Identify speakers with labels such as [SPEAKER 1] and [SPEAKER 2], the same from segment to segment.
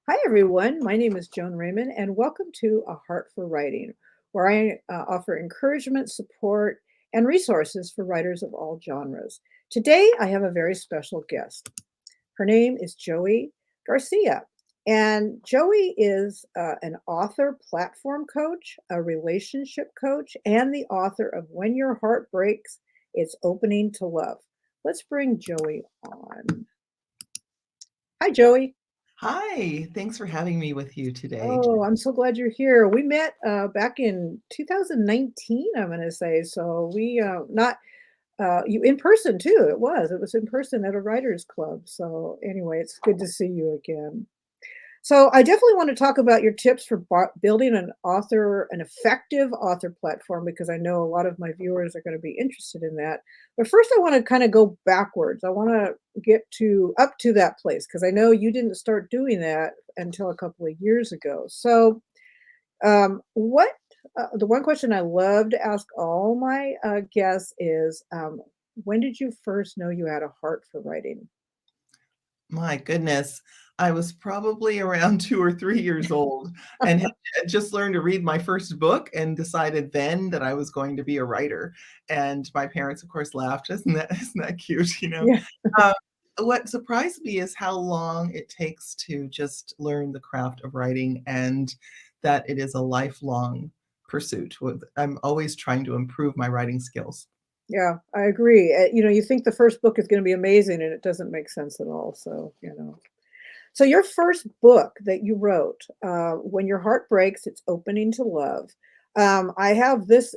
[SPEAKER 1] Hi, everyone. My name is Joan Raymond, and welcome to A Heart for Writing, where I offer encouragement, support, and resources for writers of all genres. Today, I have a very special guest. Her name is Joey Garcia. And Joey is an author platform coach, a relationship coach, and the author of When Your Heart Breaks, It's Opening to Love. Let's bring Joey on. Hi, Joey.
[SPEAKER 2] Hi, thanks for having me with you today.
[SPEAKER 1] Oh, I'm so glad you're here. We met back in 2019, I'm going to say. So we not you in person too. It was in person at a writers club. So anyway, it's good to see you again. So I definitely want to talk about your tips for building an effective author platform, because I know a lot of my viewers are going to be interested in that. But first, I want to kind of go backwards. I want to get to up to that place because I know you didn't start doing that until a couple of years ago. So, what the one question I love to ask all my guests is, when did you first know you had a heart for writing?
[SPEAKER 2] My goodness, I was probably around 2 or 3 years old and had just learned to read my first book and decided then that I was going to be a writer. And my parents, of course, laughed. Isn't that cute, you know?
[SPEAKER 1] Yeah.
[SPEAKER 2] Uh, what surprised me is how long it takes to just learn the craft of writing and that it is a lifelong pursuit. I'm always trying to improve my writing skills.
[SPEAKER 1] Yeah, I agree. You think the first book is going to be amazing, and it doesn't make sense at all. So. So your first book that you wrote, "When Your Heart Breaks, It's Opening to Love." I have this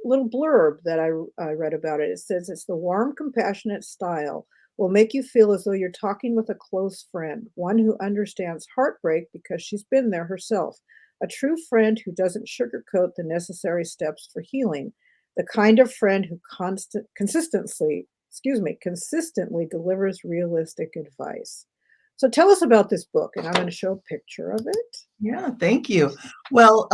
[SPEAKER 1] little blurb that I read about it. It says it's the warm, compassionate style will make you feel as though you're talking with a close friend, one who understands heartbreak because she's been there herself, a true friend who doesn't sugarcoat the necessary steps for healing, the kind of friend who consistently delivers realistic advice. So tell us about this book, and I'm going to show a picture of it.
[SPEAKER 2] Yeah, thank you. Well,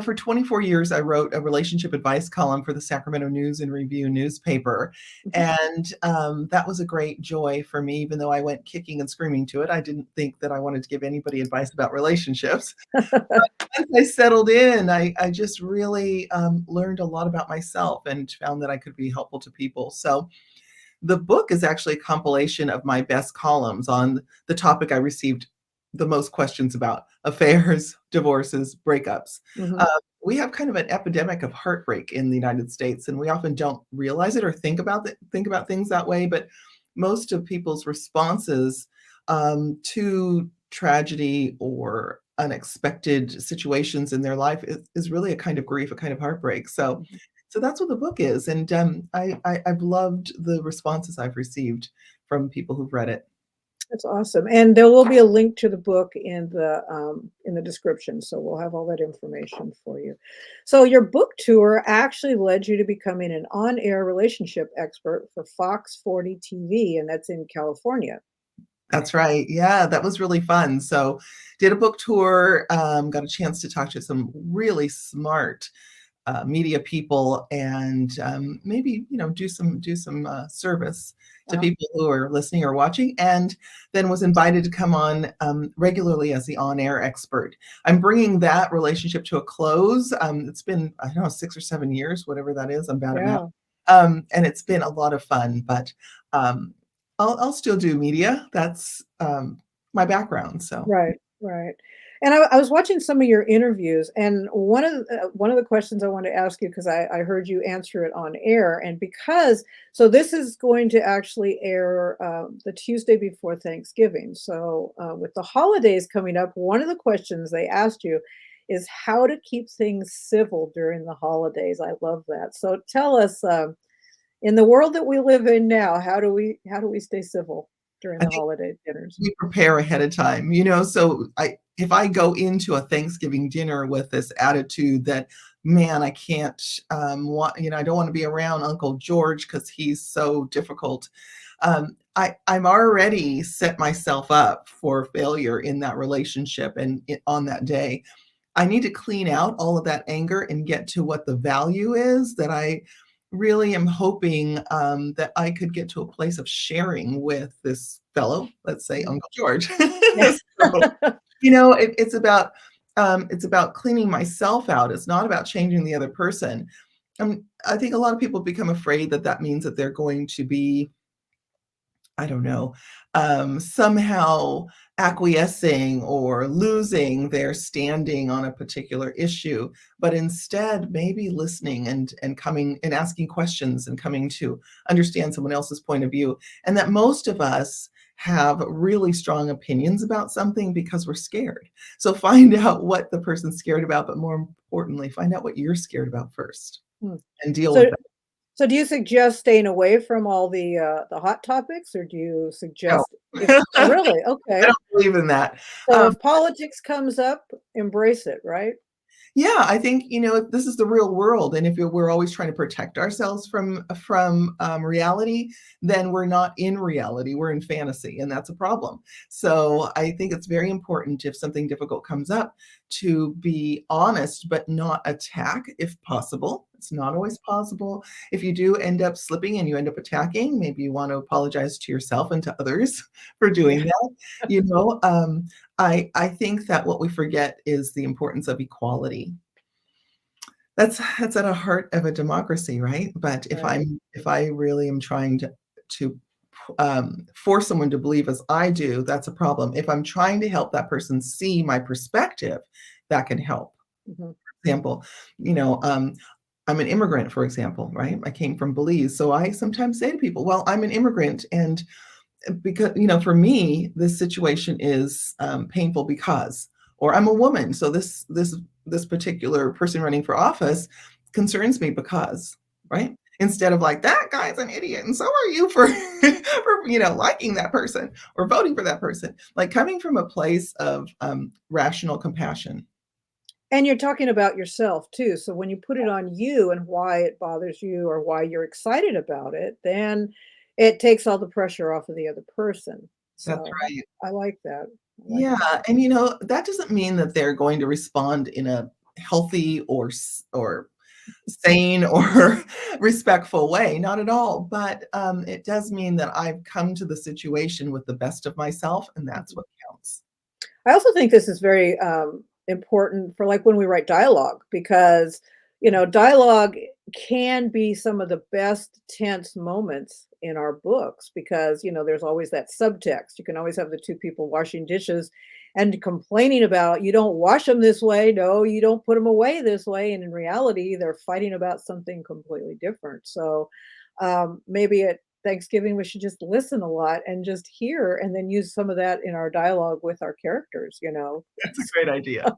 [SPEAKER 2] for 24 years, I wrote a relationship advice column for the Sacramento News and Review newspaper.
[SPEAKER 1] Mhm.
[SPEAKER 2] And that was a great joy for me, even though I went kicking and screaming to it. I didn't think that I wanted to give anybody advice about relationships. Once I settled in, I just really learned a lot about myself and found that I could be helpful to people. So the book is actually a compilation of my best columns on the topic I received the most questions about: affairs, divorces, breakups.
[SPEAKER 1] Mhm.
[SPEAKER 2] Uh, we have kind of an epidemic of heartbreak in the United States, and we often don't realize it or think about things that way. But most of people's responses to tragedy or unexpected situations in their life is really a kind of grief, a kind of heartbreak. So that's what the book is, and I've loved the responses I've received from people who've read it.
[SPEAKER 1] That's awesome, and there will be a link to the book in the description, so we'll have all that information for you. So your book tour actually led you to becoming an on-air relationship expert for Fox 40 TV, and that's in California.
[SPEAKER 2] That's right. Yeah, that was really fun. So, did a book tour, got a chance to talk to some really smart media people, and maybe do some service to
[SPEAKER 1] Uh,
[SPEAKER 2] people who are listening or watching. And then was invited to come on regularly as the on-air expert. I'm bringing that relationship to a close. It's been, I don't know, 6 or 7 years, whatever that is. I'm bad at math.
[SPEAKER 1] yeah.
[SPEAKER 2] And it's been a lot of fun, but um, I'll still do media. That's my background. So
[SPEAKER 1] Right, right. And I was watching some of your interviews, and one of the questions I wanted to ask you, because I heard you answer it on air, and because so this is going to actually air the Tuesday before Thanksgiving. So with the holidays coming up, one of the questions they asked you is how to keep things civil during the holidays. I love that. So tell us, in the world that we live in now, how do we stay civil during
[SPEAKER 2] I
[SPEAKER 1] the
[SPEAKER 2] think
[SPEAKER 1] holiday dinners?
[SPEAKER 2] we prepare ahead of time, so if I go into a Thanksgiving dinner with this attitude that, man, I can't, I don't want to be around Uncle George because he's so difficult. I'm already set myself up for failure in that relationship and on that day. I need to clean out all of that anger and get to what the value is that I really am hoping that I could get to a place of sharing with this fellow, let's say
[SPEAKER 1] Mhm.
[SPEAKER 2] Uncle George.
[SPEAKER 1] Yeah.
[SPEAKER 2] So, it's about cleaning myself out. It's not about changing the other person. I think a lot of people become afraid that that means that they're going to be, I don't know, somehow acquiescing or losing their standing on a particular issue, but instead maybe listening and coming and asking questions and coming to understand someone else's point of view. And that most of us have really strong opinions about something because we're scared. So find out what the person's scared about, but more importantly, find out what you're scared about first
[SPEAKER 1] Hmm.
[SPEAKER 2] and deal with
[SPEAKER 1] So
[SPEAKER 2] that.
[SPEAKER 1] so do you suggest staying away from all the hot topics, or do you
[SPEAKER 2] No.
[SPEAKER 1] suggest if oh, really?
[SPEAKER 2] I
[SPEAKER 1] Okay.
[SPEAKER 2] don't believe in that.
[SPEAKER 1] So
[SPEAKER 2] Um,
[SPEAKER 1] if politics comes up, embrace it, right?
[SPEAKER 2] Yeah, I think, this is the real world, and if we're always trying to protect ourselves from reality, then we're not in reality, we're in fantasy, and that's a problem. So, I think it's very important if something difficult comes up to be honest, but not attack if possible. It's not always possible. If you do end up slipping and you end up attacking, maybe you want to apologize to yourself and to others for
[SPEAKER 1] Yeah.
[SPEAKER 2] doing that, you know? I think that what we forget is the importance of equality. That's at the heart of a democracy, right? But
[SPEAKER 1] Right.
[SPEAKER 2] if I really am trying to force someone to believe as I do, that's a problem. If I'm trying to help that person see my perspective, that can help.
[SPEAKER 1] Mhm.
[SPEAKER 2] Example, you know, um, I'm an immigrant, for example, right? I came from Belize, so I sometimes say to people, "Well, I'm an immigrant, and because for me this situation is painful because, or I'm a woman, so this particular person running for office concerns me because, right, instead of like that guy's an idiot and so are you for for liking that person or voting for that person, like coming from a place of rational compassion.
[SPEAKER 1] And you're talking about yourself too, so when you put it on you and why it bothers you or why you're excited about it, then it takes all the pressure off of the other person.
[SPEAKER 2] That's
[SPEAKER 1] So,
[SPEAKER 2] right.
[SPEAKER 1] I like that. I like
[SPEAKER 2] Yeah,
[SPEAKER 1] that.
[SPEAKER 2] and that doesn't mean that they're going to respond in a healthy or sane or respectful way, not at all, but, it does mean that I've come to the situation with the best of myself, and that's
[SPEAKER 1] Mhm.
[SPEAKER 2] what counts.
[SPEAKER 1] I also think this is very important for like when we write dialogue because dialogue can be some of the best tense moments in our books because there's always that subtext. You can always have the two people washing dishes and complaining about you don't wash them this way, no, you don't put them away this way, and in reality they're fighting about something completely different. So maybe at Thanksgiving, we should just listen a lot and just hear and then use some of that in our dialogue with our characters.
[SPEAKER 2] That's a great idea.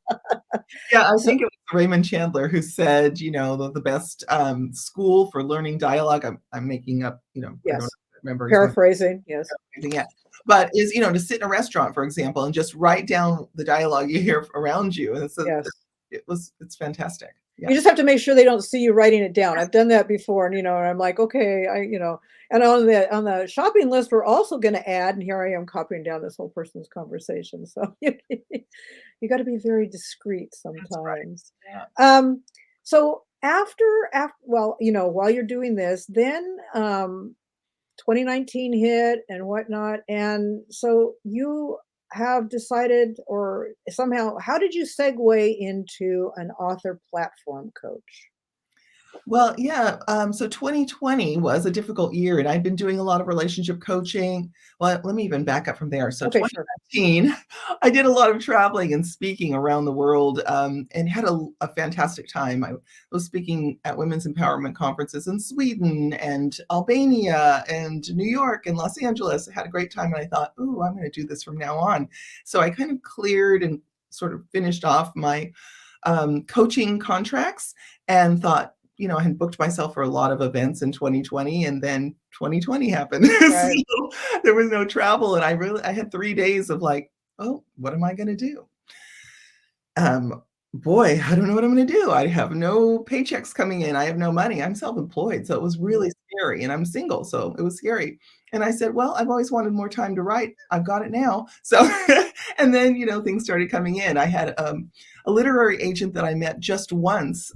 [SPEAKER 2] Yeah, I
[SPEAKER 1] So
[SPEAKER 2] think it was Raymond Chandler who said, the best, school for learning dialogue, I'm making up, I don't
[SPEAKER 1] yes,
[SPEAKER 2] remember exactly
[SPEAKER 1] paraphrasing, yes,
[SPEAKER 2] yet, but is, to sit in a restaurant, for example, and just write down the dialogue you hear around you, and
[SPEAKER 1] yes.
[SPEAKER 2] it's fantastic. Yeah.
[SPEAKER 1] You just have to make sure they don't see you writing it down. I've done that before, and I'm like, "Okay, and on the shopping list, we're also gonna add," and here I am copying down this whole person's conversation, so you gotta be very discreet
[SPEAKER 2] That's right.
[SPEAKER 1] sometimes.
[SPEAKER 2] Yeah.
[SPEAKER 1] So well, while you're doing this, then, 2019 hit and whatnot, and so you have decided or somehow how did you segue into an author platform coach?
[SPEAKER 2] Well, yeah, so 2020 was a difficult year, and I'd been doing a lot of relationship coaching. Well, let me even back up from there. So
[SPEAKER 1] Okay, sure.
[SPEAKER 2] 2019, I did a lot of traveling and speaking around the world, and had a fantastic time. I was speaking at women's empowerment conferences in Sweden and Albania and New York and Los Angeles. I had a great time, and I thought, "Ooh, I'm gonna do this from now on." So I kind of cleared and sort of finished off my coaching contracts and thought, I had booked myself for a lot of events in 2020, and then 2020 happened.
[SPEAKER 1] Right.
[SPEAKER 2] So there was no travel, and I had 3 days of like, oh, what am I going to do? Boy, I don't know what I'm gonna do. I have no paychecks coming in. I have no money. I'm self-employed, so it was
[SPEAKER 1] Mhm.
[SPEAKER 2] really scary, and I'm single, so it was scary. And I said, "Well, I've always wanted more time to write. I've got it now." So, and then, things started coming in. I had, a literary agent that I met just once,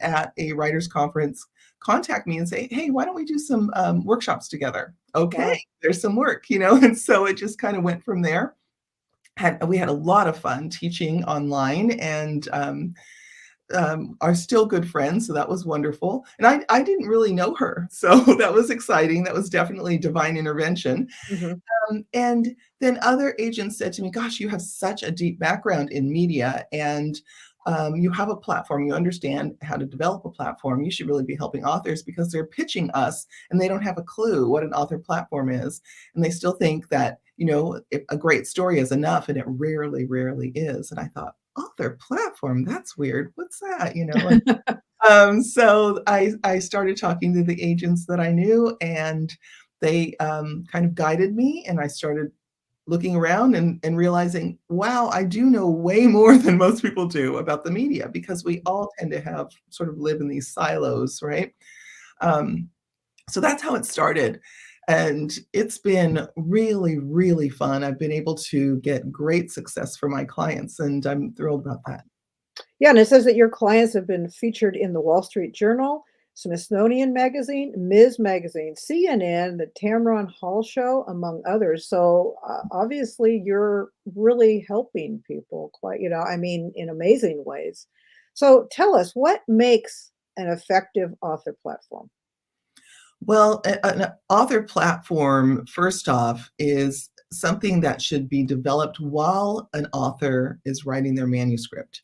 [SPEAKER 2] at a writers' conference contact me and say, "Hey, why don't we do some, workshops together?" Okay,
[SPEAKER 1] Wow.
[SPEAKER 2] there's some work, and so it just kinda went from there. we had a lot of fun teaching online, and are still good friends, so that was wonderful. And I didn't really know her, so that was exciting. That was definitely divine intervention.
[SPEAKER 1] Mhm.
[SPEAKER 2] And then other agents said to me, "Gosh, you have such a deep background in media, and you have a platform. You understand how to develop a platform. You should really be helping authors because they're pitching us, and they don't have a clue what an author platform is, and they still think that if a great story is enough, and it rarely, rarely is." And I thought, "Author platform? That's weird. What's that?" So I started talking to the agents that I knew, and they kind of guided me, and I started looking around and realizing, wow, I do know way more than most people do about the media because we all tend to have sort of live in these silos, right? Um, so that's how it started. And it's been really, really fun. I've been able to get great success for my clients, and I'm thrilled about that.
[SPEAKER 1] Yeah, and it says that your clients have been featured in the Wall Street Journal, Smithsonian Magazine, Ms. Magazine, CNN, the Tamron Hall Show, among others. So obviously, you're really helping people quite, I mean, in amazing ways. So tell us, what makes an effective author platform?
[SPEAKER 2] Well, an author platform, first off, is something that should be developed while an author is writing their manuscript.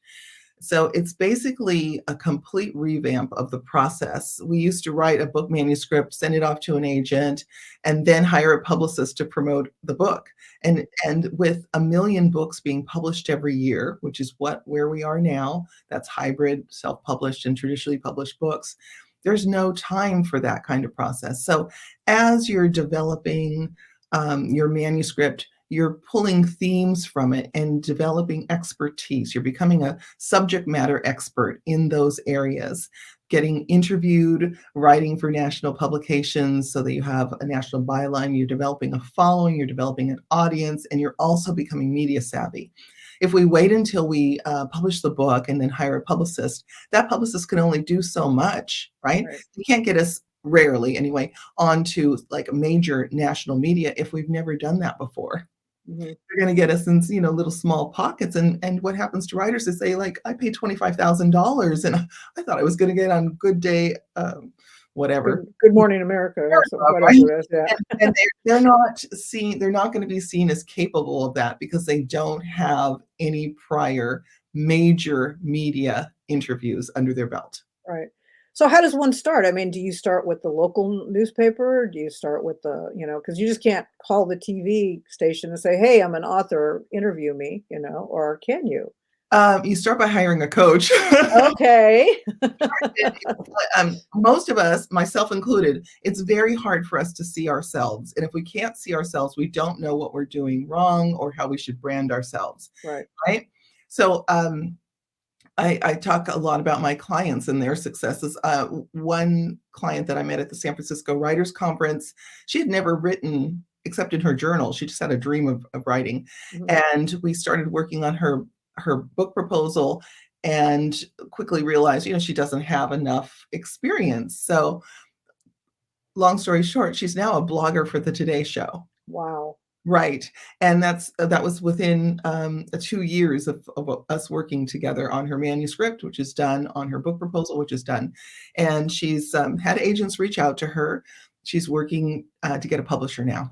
[SPEAKER 2] So it's basically a complete revamp of the process. We used to write a book manuscript, send it off to an agent, and then hire a publicist to promote the book. And with a million books being published every year, which is where we are now, that's hybrid, self-published and traditionally published books. There's no time for that kind of process. So as you're developing your manuscript, you're pulling themes from it and developing expertise. You're becoming a subject matter expert in those areas, getting interviewed, writing for national publications so that you have a national byline. You're developing a following, you're developing an audience, and you're also becoming media savvy. If we wait until we publish the book and then hire a publicist, that publicist can only do so much, right?
[SPEAKER 1] Right.
[SPEAKER 2] They can't get us, rarely anyway, onto like major national media if we've never done that before.
[SPEAKER 1] Mhm.
[SPEAKER 2] They're gonna get us in, little small pockets, and what happens to writers is they like, "I paid $25,000 and I thought I was gonna get on Good Day, whatever."
[SPEAKER 1] Good Morning America or so,
[SPEAKER 2] Right?
[SPEAKER 1] whatever it is. Yeah.
[SPEAKER 2] And they're not gonna be seen as capable of that because they don't have any prior major media interviews under their belt.
[SPEAKER 1] Right. So how does one start? I mean, do you start with the local newspaper? Do you start with because you just can't call the TV station and say, "Hey, I'm an author, interview me," or can you?
[SPEAKER 2] You start by hiring a coach.
[SPEAKER 1] Okay.
[SPEAKER 2] Most of us, myself included, it's very hard for us to see ourselves. And if we can't see ourselves, we don't know what we're doing wrong or how we should brand ourselves,
[SPEAKER 1] Right.
[SPEAKER 2] right? So I talk a lot about my clients and their successes. One client that I met at the San Francisco Writers Conference, she had never written except in her journal. She just had a dream of writing.
[SPEAKER 1] Mhm.
[SPEAKER 2] And we started working on her book proposal and quickly realized, she doesn't have enough experience. So long story short, she's now a blogger for the Today Show.
[SPEAKER 1] Wow.
[SPEAKER 2] Right, and that was within, 2 years of us working together on her manuscript, which is done, on her book proposal, which is done, and she's, had agents reach out to her. She's working, to get a publisher now.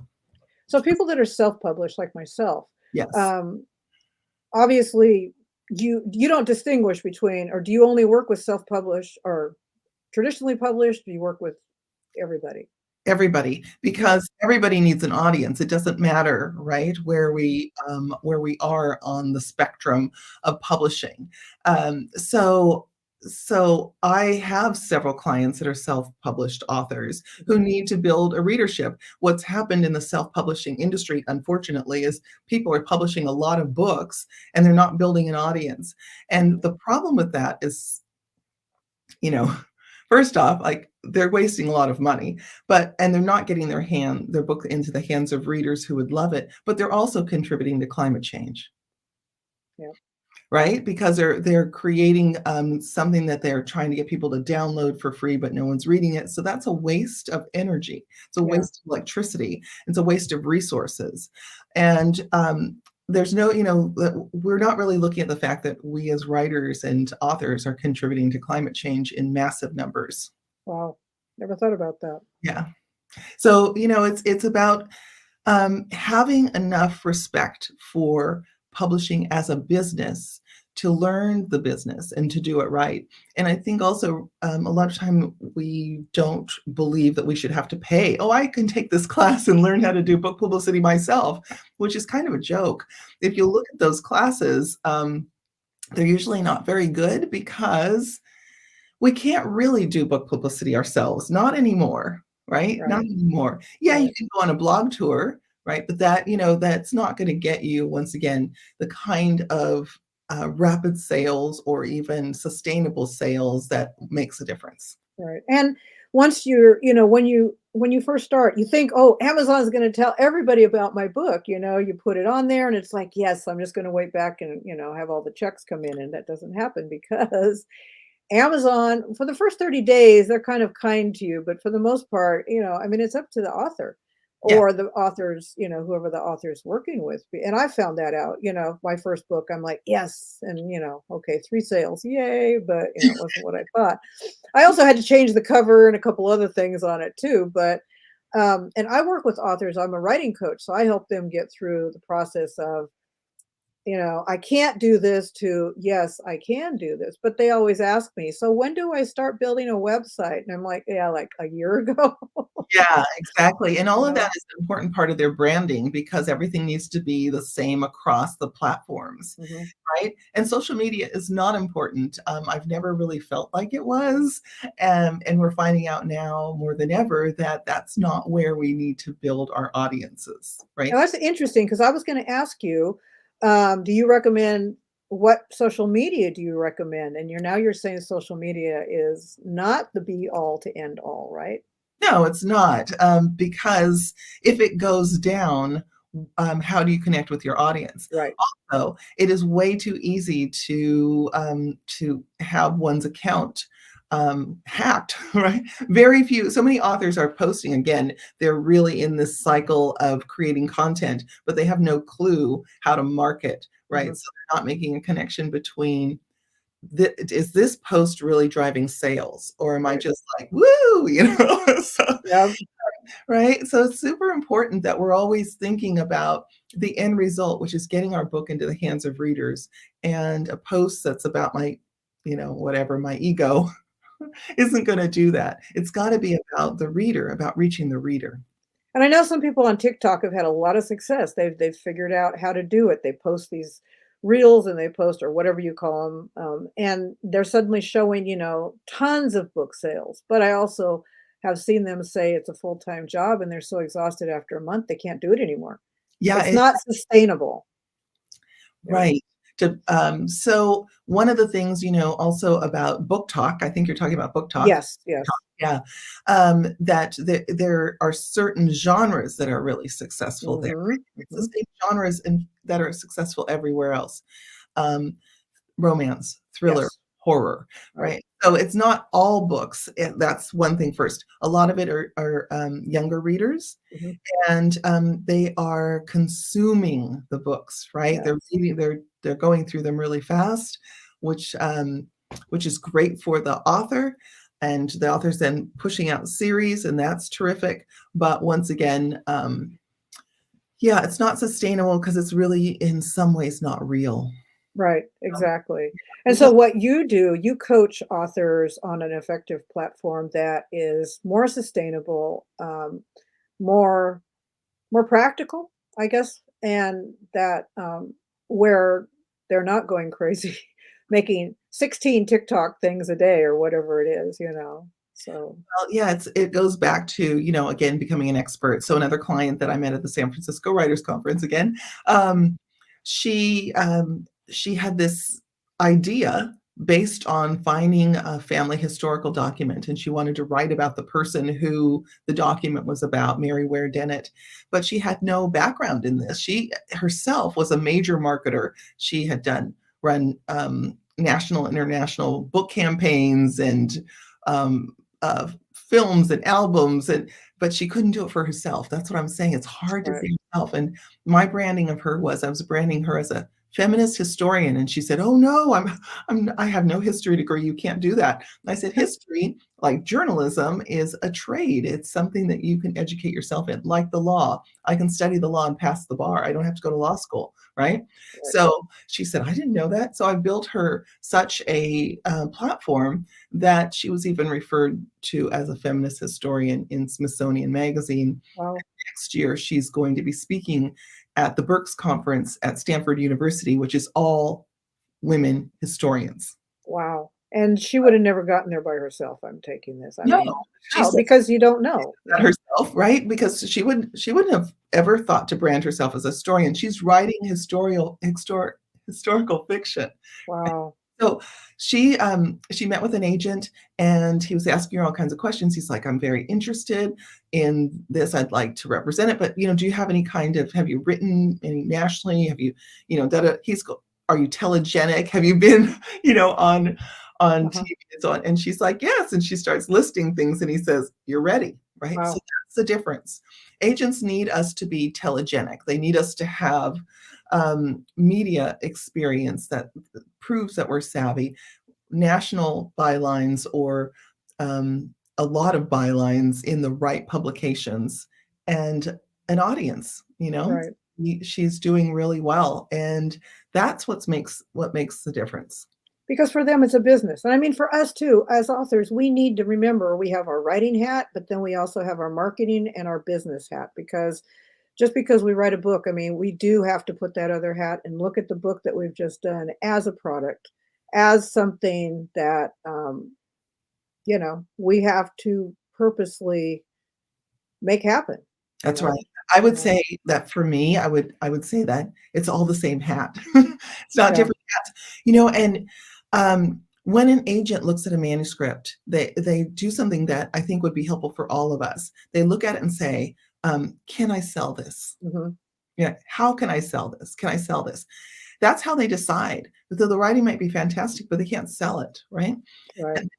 [SPEAKER 1] So people that are self-published like myself,
[SPEAKER 2] Yes.
[SPEAKER 1] um, obviously you don't distinguish between, or do you only work with self-published or traditionally published? Do you work with everybody?
[SPEAKER 2] Everybody,
[SPEAKER 1] Okay.
[SPEAKER 2] because everybody needs an audience. It doesn't matter, right, where we are on the spectrum of publishing. So I have several clients that are self-published authors who
[SPEAKER 1] Mhm.
[SPEAKER 2] need to build a readership. What's happened in the self-publishing industry, unfortunately, is people are publishing a lot of books and they're not building an audience. And the problem with that is, you know, first off, like, they're wasting a lot of money, and they're not getting their book into the hands of readers who would love it, but they're also contributing to climate change,
[SPEAKER 1] Yeah.
[SPEAKER 2] right? Because they're creating, something that they're trying to get people to download for free, but no one's reading it, so that's a waste of energy. It's a
[SPEAKER 1] Yeah.
[SPEAKER 2] waste of electricity. It's a waste of resources, and, there's no, we're not really looking at the fact that we as writers and authors are contributing to climate change in massive numbers.
[SPEAKER 1] Wow. Never thought about that.
[SPEAKER 2] Yeah. So, it's about having enough respect for publishing as a business to learn the business and to do it right. And I think also a lot of time we don't believe that we should have to pay. Oh, I can take this class and learn how to do book publicity myself, which is kind of a joke. If you look at those classes, they're usually not very good because we can't really do book publicity ourselves, not anymore, right? Not
[SPEAKER 1] Right.
[SPEAKER 2] anymore. Yeah, you
[SPEAKER 1] Right.
[SPEAKER 2] can go on a blog tour, right? But that, that's not going to get you, once again, the kind of rapid sales or even sustainable sales that makes a difference.
[SPEAKER 1] Right. And once you're, when you first start, you think, oh, Amazon's going to tell everybody about my book. You put it on there and it's like, yes, I'm just going to wait back and, have all the checks come in. And that doesn't happen because Amazon, for the first 30 days, they're kind of kind to you, but for the most part, I mean, it's up to the author
[SPEAKER 2] Yeah.
[SPEAKER 1] or the authors, whoever the author is working with. And I found that out, my first book, I'm like, yes. And, okay, 3 sales, yay. But, it wasn't what I thought. I also had to change the cover and a couple other things on it too. But, and I work with authors. I'm a writing coach. So I help them get through the process of, I can't do this to, yes, I can do this, but they always ask me, so when do I start building a website? And I'm like, yeah, like a year ago.
[SPEAKER 2] Yeah, exactly. And
[SPEAKER 1] you
[SPEAKER 2] all of that
[SPEAKER 1] know?
[SPEAKER 2] is an important part of their branding because everything needs to be the same across the platforms,
[SPEAKER 1] Mhm.
[SPEAKER 2] right? And social media is not important. I've never really felt like it was. And we're finding out now more than ever that that's not where we need to build our audiences, right?
[SPEAKER 1] Now that's interesting because I was going to ask you, do you recommend what social media do you recommend? And you're saying social media is not the be all to end all, right?
[SPEAKER 2] No, it's not, because if it goes down, how do you connect with your audience?
[SPEAKER 1] Right.
[SPEAKER 2] Also, it is way too easy to have one's account hacked, right? Very few, so many authors are posting again. They're really in this cycle of creating content, but they have no clue how to market, right?
[SPEAKER 1] Mhm.
[SPEAKER 2] So they're not making a connection between is this post really driving sales, or am I
[SPEAKER 1] Right.
[SPEAKER 2] just like woo, So
[SPEAKER 1] Yeah.
[SPEAKER 2] right? So it's super important that we're always thinking about the end result, which is getting our book into the hands of readers. And a post that's about my, whatever, my ego isn't going to do that. It's got to be about the reader, about reaching the reader.
[SPEAKER 1] And I know some people on TikTok have had a lot of success. They've figured out how to do it. They post these reels and they post or whatever you call them, and they're suddenly showing tons of book sales. But I also have seen them say it's a full time job and they're so exhausted after a month they can't do it anymore.
[SPEAKER 2] Yeah,
[SPEAKER 1] It's not sustainable. You know.
[SPEAKER 2] right. So one of the things, also about book talk, I think you're talking about book talk.
[SPEAKER 1] Yes. Yes.
[SPEAKER 2] Yeah, that there are certain genres that are really successful there.
[SPEAKER 1] Hmm.
[SPEAKER 2] It's the
[SPEAKER 1] Hmm.
[SPEAKER 2] same genres that are successful everywhere else. Um, Romance, thriller,
[SPEAKER 1] Yes.
[SPEAKER 2] horror,
[SPEAKER 1] Right.
[SPEAKER 2] right? So it's not all books. That's one thing first. A lot of it are younger readers,
[SPEAKER 1] Hmm.
[SPEAKER 2] and they are consuming the books, right? They're
[SPEAKER 1] Yes.
[SPEAKER 2] reading, they're going through them really fast, which which is great for the author, and the author's then pushing out series, and that's terrific. But once again, yeah, it's not sustainable because it's really in some ways not real.
[SPEAKER 1] Right, exactly. And
[SPEAKER 2] We
[SPEAKER 1] so
[SPEAKER 2] have
[SPEAKER 1] what you do, you coach authors on an effective platform that is more sustainable, more more practical, I guess, and that where they're not going crazy making 16 TikTok things a day or whatever it is. So,
[SPEAKER 2] Yeah, it goes back to, again, becoming an expert. So another client that I met at the San Francisco Writers Conference again, she had this idea based on finding a family historical document, and she wanted to write about the person who the document was about, Mary Ware Dennett. But she had no background in this. She herself was a major marketer. She had run national, international book campaigns and um, films and albums, but she couldn't do it for herself. That's what I'm saying. It's hard to
[SPEAKER 1] Right.
[SPEAKER 2] see yourself. And my branding of her was I was branding her as a feminist historian, and she said, "Oh no, I have no history degree. You can't do that." And I said, "History, like journalism, is a trade. It's something that you can educate yourself in, like the law. I can study the law and pass the bar. I don't have to go to law school, right?"
[SPEAKER 1] Right.
[SPEAKER 2] So she said, "I didn't know that." So I built her such a platform that she was even referred to as a feminist historian in Smithsonian Magazine.
[SPEAKER 1] Wow.
[SPEAKER 2] Next year, she's going to be speaking at the Berks Conference at Stanford University, which is all women historians.
[SPEAKER 1] Wow. And she would have never gotten there by herself, I'm taking this. I
[SPEAKER 2] No,
[SPEAKER 1] mean,
[SPEAKER 2] she
[SPEAKER 1] how?
[SPEAKER 2] said
[SPEAKER 1] Because you don't know.
[SPEAKER 2] that
[SPEAKER 1] Yeah.
[SPEAKER 2] herself, right? Because she wouldn't have ever thought to brand herself as a historian. She's writing historical fiction.
[SPEAKER 1] Wow.
[SPEAKER 2] So she met with an agent, and he was asking her all kinds of questions. He's like, "I'm very interested in this. I'd like to represent it, but, do you have any kind of have you written any nationally? Have you, da da" "Are you telegenic? Have you been, on
[SPEAKER 1] Uh-huh.
[SPEAKER 2] TV and so on?" And she's like, "Yes." And she starts listing things, and he says, "You're ready." Right? So
[SPEAKER 1] Wow.
[SPEAKER 2] that's the difference. Agents need us to be telegenic. They need us to have media experience that proves that we're savvy, national bylines or a lot of bylines in the right publications, and an audience,
[SPEAKER 1] Right.
[SPEAKER 2] She's doing really well, and that's what makes the difference.
[SPEAKER 1] Because for them, it's a business. And I mean, for us too, as authors, we need to remember we have our writing hat, but then we also have our marketing and our business hat. Because just because we write a book, I mean, we do have to put that other hat and look at the book that we've just done as a product, as something that, we have to purposely make happen, you
[SPEAKER 2] That's
[SPEAKER 1] know?
[SPEAKER 2] right. I would
[SPEAKER 1] Yeah.
[SPEAKER 2] say that for me, I would say that it's all the same hat. It's not
[SPEAKER 1] Yeah.
[SPEAKER 2] different hats, and, when an agent looks at a manuscript, they do something that I think would be helpful for all of us. They look at it and say, "Can I sell this?
[SPEAKER 1] Hmm.
[SPEAKER 2] Yeah, how can I sell this? Can I sell this?" That's how they decide. Though the writing might be fantastic, but they can't sell it, right?
[SPEAKER 1] Right.
[SPEAKER 2] And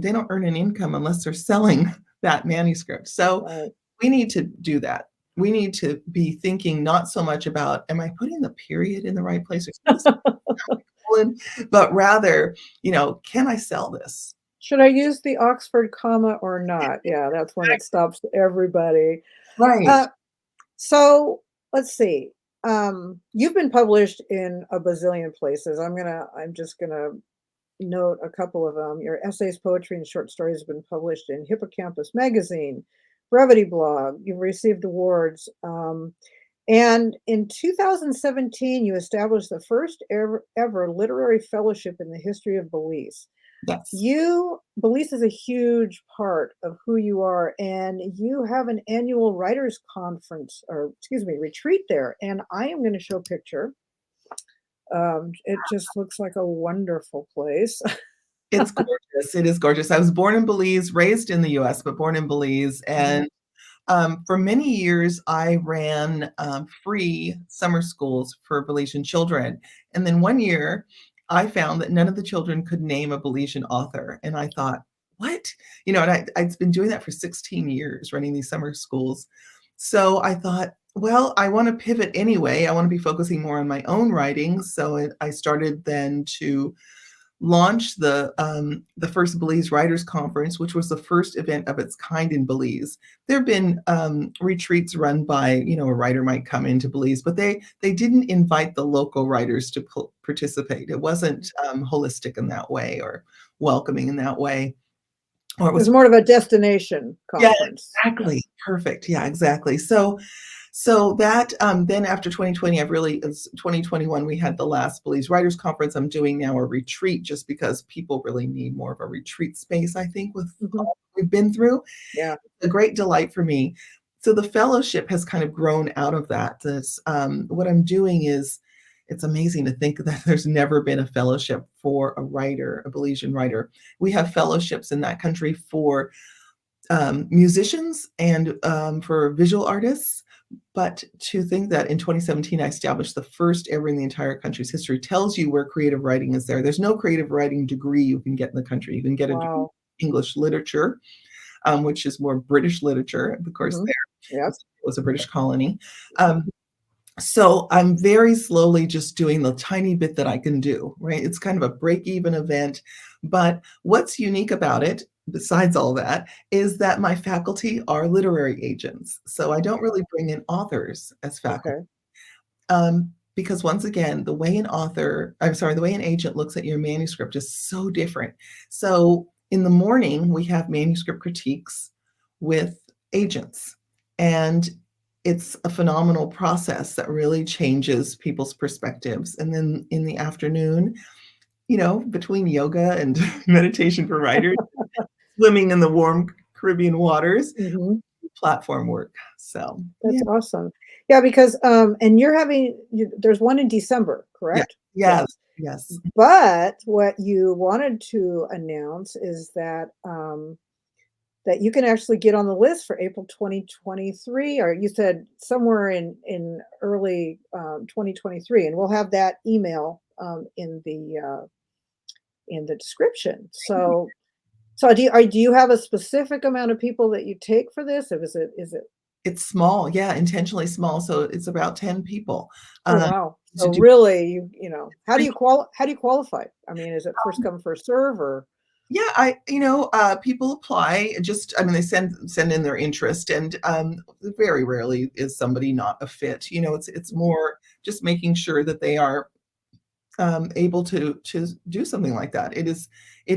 [SPEAKER 2] they don't earn an income unless they're selling that manuscript. So
[SPEAKER 1] Right.
[SPEAKER 2] we need to do that. We need to be thinking not so much about, am I putting the period in the right place or semicolon, but rather, can I sell this?
[SPEAKER 1] Should I use the Oxford comma or not? Yeah, that's when it stops everybody.
[SPEAKER 2] Right.
[SPEAKER 1] Uh, so let's see. You've been published in a bazillion places. I'm just gonna note a couple of them. Your essays, poetry, and short stories have been published in Hippocampus Magazine, Brevity Blog. You've received awards. And in 2017, you established the first ever literary fellowship in the history of Belize.
[SPEAKER 2] Yes.
[SPEAKER 1] Belize is a huge part of who you are, and you have an annual writers conference, or excuse me, retreat there. And I am going to show a picture. It just looks like a wonderful place.
[SPEAKER 2] It's gorgeous. It is gorgeous. I was born in Belize, raised in the US, but born in Belize.
[SPEAKER 1] Mhm.
[SPEAKER 2] And for many years, I ran free summer schools for Belizean children. And then one year, I found that none of the children could name a Belizean author. And I thought, what? And I'd been doing that for 16 years, running these summer schools. So I thought, well, I want to pivot anyway. I want to be focusing more on my own writing. So I started then to launched the first Belize Writers Conference, which was the first event of its kind in Belize. There have been retreats run by, a writer might come into Belize, but they didn't invite the local writers to participate. It wasn't holistic in that way or welcoming in that way, or it
[SPEAKER 1] It was
[SPEAKER 2] was.
[SPEAKER 1] more of a destination
[SPEAKER 2] Yeah,
[SPEAKER 1] conference. Yeah.
[SPEAKER 2] exactly. Perfect. Yeah, exactly. So that, then after 2020, I've really, it's 2021, we had the last Belize Writers Conference. I'm doing now a retreat just because people really need more of a retreat space, I think, with
[SPEAKER 1] Mhm.
[SPEAKER 2] all we've been through.
[SPEAKER 1] Yeah.
[SPEAKER 2] A great delight for me. So the fellowship has kind of grown out of that. What I'm doing is, it's amazing to think that there's never been a fellowship for a writer, a Belizean writer. We have fellowships in that country for musicians and for visual artists. But to think that in 2017, I established the first ever in the entire country's history tells you where creative writing is there. There's no creative writing degree you can get in the country. You can get a degree
[SPEAKER 1] Wow.
[SPEAKER 2] in English literature. which is more British literature. Of course,
[SPEAKER 1] Mhm.
[SPEAKER 2] there
[SPEAKER 1] Yep.
[SPEAKER 2] was a British colony. So I'm very slowly just doing the tiny bit that I can do, right? It's kind of a break-even event, but what's unique about it, besides all that, is that my faculty are literary agents. So I don't really bring in authors as faculty.
[SPEAKER 1] Okay.
[SPEAKER 2] Because once again, the way an agent looks at your manuscript is so different. So in the morning, we have manuscript critiques with agents, and it's a phenomenal process that really changes people's perspectives. And then in the afternoon, between yoga and meditation for writers, swimming in the warm Caribbean waters,
[SPEAKER 1] Mhm.
[SPEAKER 2] platform work. So,
[SPEAKER 1] That's
[SPEAKER 2] yeah,
[SPEAKER 1] awesome. Yeah, because, and there's one in December,
[SPEAKER 2] yeah,
[SPEAKER 1] correct?
[SPEAKER 2] yes,
[SPEAKER 1] Yes.
[SPEAKER 2] yes.
[SPEAKER 1] But what you wanted to announce is that you can actually get on the list for April 2023, or you said somewhere in early, 2023, and we'll have that email, in the description. So do you have a specific amount of people that you take for this? Or is it
[SPEAKER 2] It's small, yeah, intentionally small, so it's about 10 people,
[SPEAKER 1] Oh,
[SPEAKER 2] um,
[SPEAKER 1] wow.
[SPEAKER 2] to
[SPEAKER 1] So
[SPEAKER 2] do
[SPEAKER 1] really,
[SPEAKER 2] three.
[SPEAKER 1] how do you qualify? I mean, is it first come, first serve, or
[SPEAKER 2] Yeah, people apply, they send in their interest, and, very rarely is somebody not a fit, it's
[SPEAKER 1] Mhm.
[SPEAKER 2] more just making sure that they are, able to do something like that. It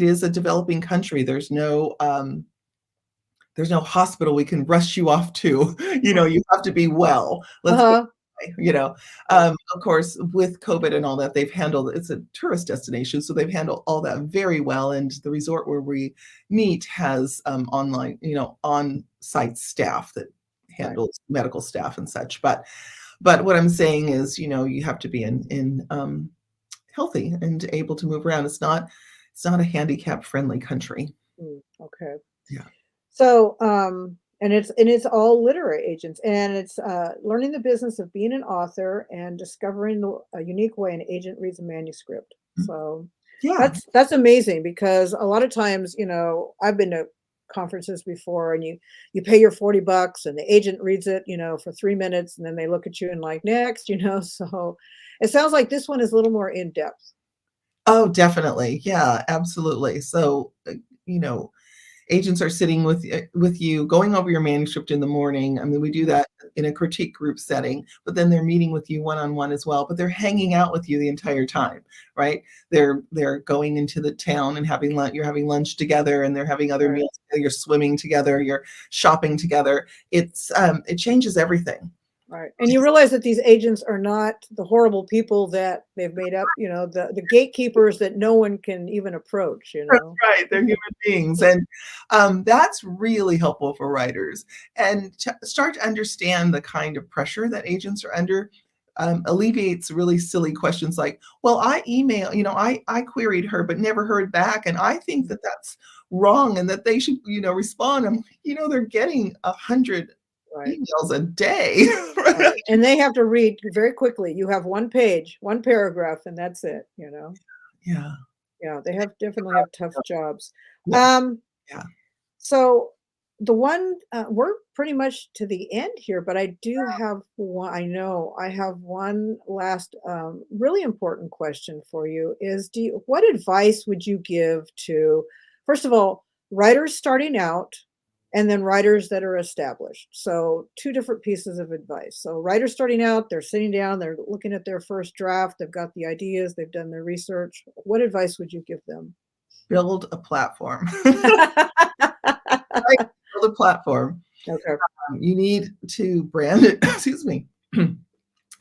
[SPEAKER 2] is a developing country, there's no hospital we can rush you off to, you have to be well, let's put it
[SPEAKER 1] Uh-huh.
[SPEAKER 2] that way, you know?
[SPEAKER 1] Right,
[SPEAKER 2] Of course, with COVID and all that, it's a tourist destination, so they've handled all that very well, and the resort where we meet has, on-site staff that
[SPEAKER 1] right.
[SPEAKER 2] handles medical staff and such, but what I'm saying is, you have to be healthy and able to move around. It's not a handicap-friendly country.
[SPEAKER 1] Okay.
[SPEAKER 2] Yeah.
[SPEAKER 1] So, and it's all literary agents, and it's learning the business of being an author and discovering a unique way an agent reads a manuscript.
[SPEAKER 2] Mm.
[SPEAKER 1] So
[SPEAKER 2] Yeah.
[SPEAKER 1] that's amazing, because a lot of times, I've been to conferences before, and you pay your $40 and the agent reads it, for 3 minutes, and then they look at you and like, next, So it sounds like this one is a little more in depth.
[SPEAKER 2] Oh, definitely. Yeah, absolutely. So, you know, agents are sitting with you, going over your manuscript in the morning. I mean, we do that in a critique group setting, but then they're meeting with you one-on-one as well, but they're hanging out with you the entire time, right? They're going into the town and having lunch. You're having lunch together, and they're having other
[SPEAKER 1] Right.
[SPEAKER 2] meals together, you're swimming together, you're shopping together. It changes everything.
[SPEAKER 1] Right, and you realize that these agents are not the horrible people that they've made up, the gatekeepers that no one can even approach, you
[SPEAKER 2] That's
[SPEAKER 1] know?
[SPEAKER 2] right, they're human beings, and, that's really helpful for writers, and to start to understand the kind of pressure that agents are under, alleviates really silly questions like, "Well, I queried her but never heard back, and I think that that's wrong and that they should, respond." I'm like, they're getting 100
[SPEAKER 1] Right,
[SPEAKER 2] emails a day.
[SPEAKER 1] right, and they have to read very quickly. You have 1 page, 1 paragraph, and that's it?
[SPEAKER 2] Yeah,
[SPEAKER 1] Yeah, they definitely have tough jobs.
[SPEAKER 2] yeah,
[SPEAKER 1] Um,
[SPEAKER 2] yeah.
[SPEAKER 1] so we're pretty much to the end here, but I do have one. I know I have one last, really important question for you is, what advice would you give to, first of all, writers starting out, and then writers that are established? So two different pieces of advice. So writers starting out, they're sitting down, they're looking at their first draft, they've got the ideas, they've done their research. What advice would you give them?
[SPEAKER 2] Build a platform. Right, build a platform.
[SPEAKER 1] Okay.
[SPEAKER 2] You need to brand it excuse me. You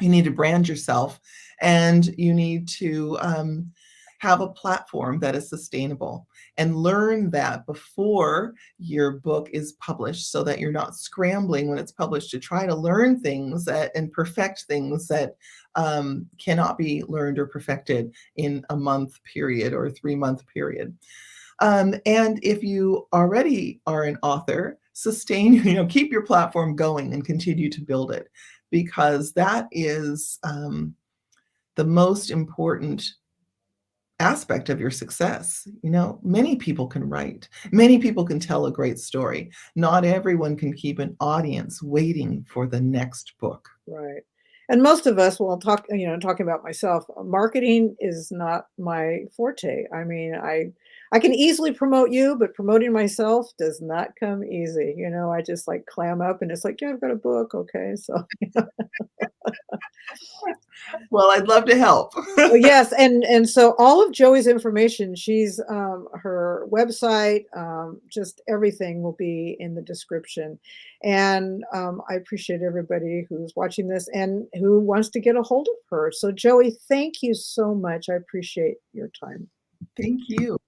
[SPEAKER 2] need to brand yourself, and you need to, have a platform that is sustainable, and learn that before your book is published so that you're not scrambling when it's published to try to learn things and perfect things that, cannot be learned or perfected in a month period or a 3-month period. And if you already are an author, keep your platform going and continue to build it, because that is the most important aspect of your success. You know, many people can write, many people can tell a great story. Not everyone can keep an audience waiting for the next book.
[SPEAKER 1] Right. And most of us, well, talking about myself, marketing is not my forte. I mean, I can easily promote you, but promoting myself does not come easy. I just like clam up and it's like, yeah, I've got a book. Okay. So
[SPEAKER 2] Well, I'd love to help.
[SPEAKER 1] well, yes, and so all of Joey's information, her website, just everything will be in the description. And I appreciate everybody who's watching this and who wants to get a hold of her. So Joey, thank you so much. I appreciate your time.
[SPEAKER 2] Thank you.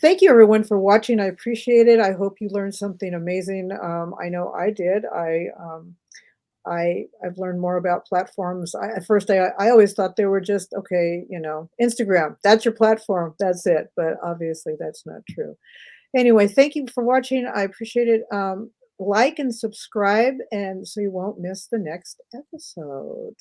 [SPEAKER 1] Thank you everyone for watching. I appreciate it. I hope you learned something amazing. I know I did. I've learned more about platforms. At first, I always thought they were just okay, Instagram. That's your platform. That's it. But obviously, that's not true. Anyway, thank you for watching. I appreciate it. Like and subscribe, and so you won't miss the next episode.